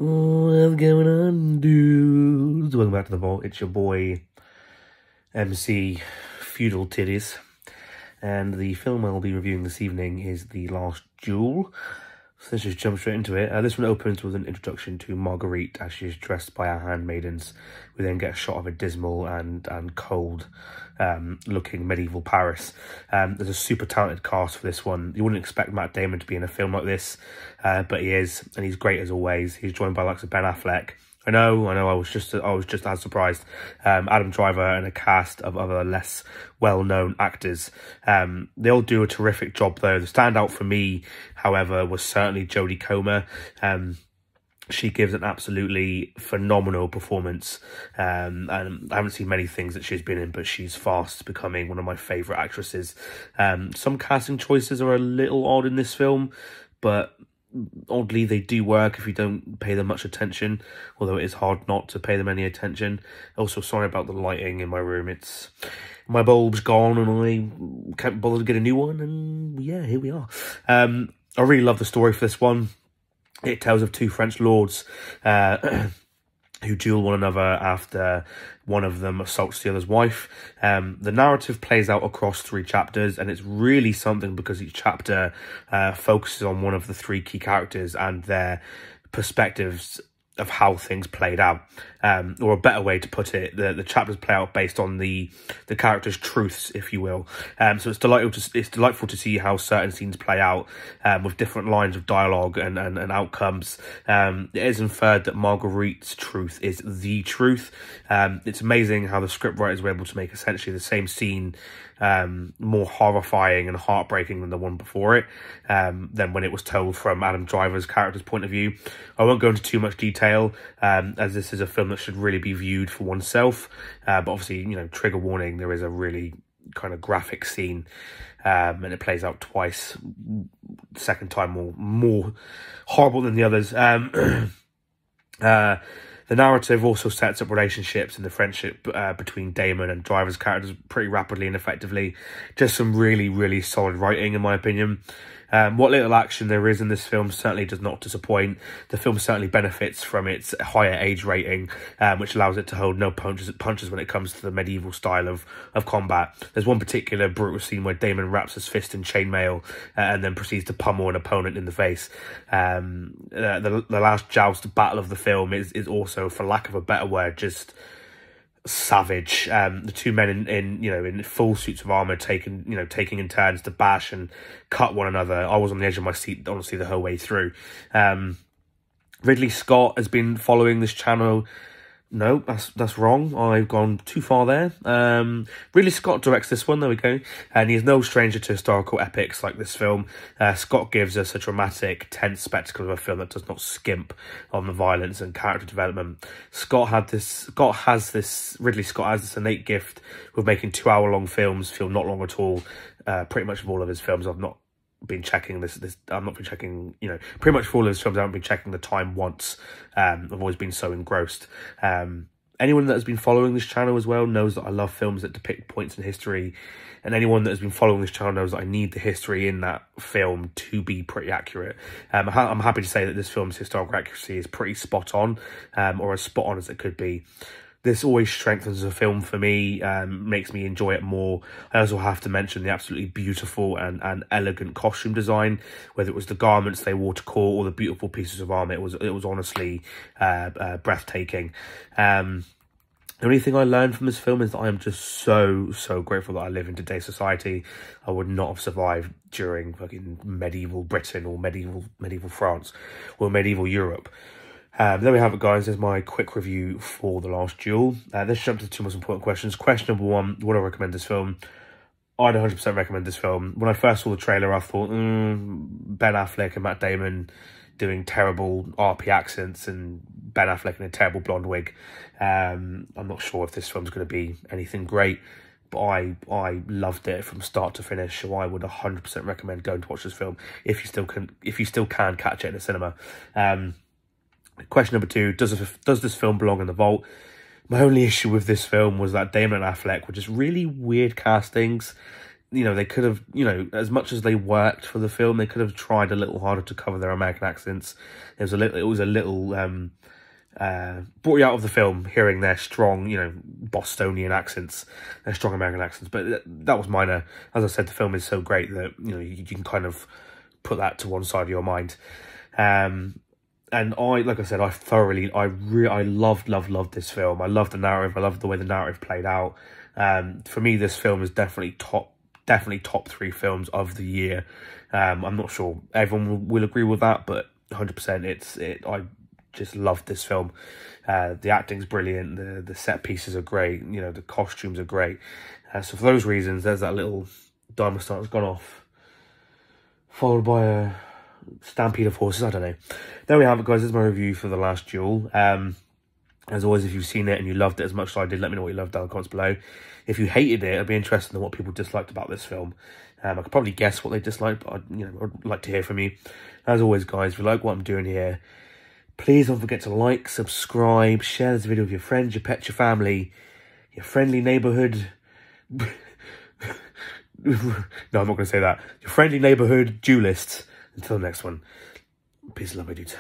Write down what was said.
What's going on, dudes? Welcome back to The Vault. It's your boy, MC Feudal Titties. And the film I'll be reviewing this evening is The Last Duel. So let's just jump straight into it. This one opens with an introduction to Marguerite as she's dressed by her handmaidens. We then get a shot of a dismal and cold looking medieval Paris. There's a super talented cast for this one. You wouldn't expect Matt Damon to be in a film like this, but he is, and he's great as always. He's joined by the likes of Ben Affleck. I know. I was just as surprised. Adam Driver and a cast of other less well-known actors. They all do a terrific job, though. The standout for me, however, was certainly Jodie Comer. She gives an absolutely phenomenal performance. And I haven't seen many things that she's been in, but she's fast becoming one of my favourite actresses. Some casting choices are a little odd in this film, but oddly they do work if you don't pay them much attention, although it is hard not to pay them any attention. Also, sorry about the lighting in my room. It's my bulb's gone and I can't bother to get a new one, and yeah, here we are. I really love the story for this one. It tells of two French lords who duel one another after one of them assaults the other's wife. The narrative plays out across 3 chapters, and it's really something because each chapter focuses on one of the 3 key characters and their perspectives of how things played out. Or a better way to put it, the chapters play out based on the characters' truths, if you will. So it's delightful to see how certain scenes play out with different lines of dialogue and outcomes. It is inferred that Marguerite's truth is the truth. It's amazing how the scriptwriters were able to make essentially the same scene more horrifying and heartbreaking than the one before it, than when it was told from Adam Driver's character's point of view. I won't go into too much detail, as this is a film that should really be viewed for oneself, but obviously, you know, trigger warning, there is a really kind of graphic scene, and it plays out twice. The second time more horrible than the others. The narrative also sets up relationships and the friendship between Damon and Driver's characters pretty rapidly and effectively. Just some really, really solid writing, in my opinion. What little action there is in this film certainly does not disappoint. The film certainly benefits from its higher age rating, which allows it to hold no punches when it comes to the medieval style of combat. There's one particular brutal scene where Damon wraps his fist in chainmail and then proceeds to pummel an opponent in the face. The last joust battle of the film is also, for lack of a better word, just savage. The 2 men in full suits of armor taking in turns to bash and cut one another. I was on the edge of my seat honestly the whole way through. Ridley Scott has been following this channel. No, that's wrong. I've gone too far there. Ridley Scott directs this one, there we go. And he is no stranger to historical epics like this film. Scott gives us a dramatic, tense spectacle of a film that does not skimp on the violence and character development. Ridley Scott has this innate gift with making 2-hour-long films feel not long at all. Pretty much of all of his films, I've not been checking pretty much for all of his films, I haven't been checking the time once. I've always been so engrossed. Anyone that has been following this channel as well knows that I love films that depict points in history, and anyone that has been following this channel knows that I need the history in that film to be pretty accurate. I'm happy to say that this film's historical accuracy is pretty spot on, or as spot on as it could be. This always strengthens a film for me, makes me enjoy it more. I also have to mention the absolutely beautiful and elegant costume design, whether it was the garments they wore to court or the beautiful pieces of armour. It was honestly breathtaking. The only thing I learned from this film is that I am just so grateful that I live in today's society. I would not have survived during fucking medieval Britain or medieval France or medieval Europe. There we have it, guys. There's my quick review for The Last Duel. Let's jump to the 2 most important questions. Question number 1, would I recommend this film? I'd 100% recommend this film. When I first saw the trailer, I thought, Ben Affleck and Matt Damon doing terrible RP accents and Ben Affleck in a terrible blonde wig. I'm not sure if this film's going to be anything great, but I loved it from start to finish, so I would 100% recommend going to watch this film if you still can catch it in a cinema. Question number 2, does this film belong in the vault? My only issue with this film was that Damon and Affleck were just really weird castings. you know, they could have, you know, as much as they worked for the film, they could have tried a little harder to cover their American accents. It was a little brought you out of the film hearing their strong, you know, Bostonian accents, their strong American accents. But that was minor. As I said, the film is so great that, you know, you can kind of put that to one side of your mind. And like I said, I loved this film. I loved the narrative. I loved the way the narrative played out. For me, this film is definitely top 3 films of the year. I'm not sure everyone will agree with that, but 100%, I just loved this film. The acting's brilliant. The set pieces are great. You know, the costumes are great. So for those reasons, there's that little dimer start that's gone off, followed by a stampede of horses. I don't know. There we have it, guys. This is my review for The Last Duel. As always, if you've seen it and you loved it as much as I did, let me know what you loved down in the comments below. If you hated it, I'd be interested in what people disliked about this film. I could probably guess what they disliked, but I'd like to hear from you. As always, guys, if you like what I'm doing here, please don't forget to like, subscribe, share this video with your friends, your pets, your family, your friendly neighbourhood. No, I'm not going to say that. Your friendly neighbourhood duelists. Until the next one, peace and love, my dudes.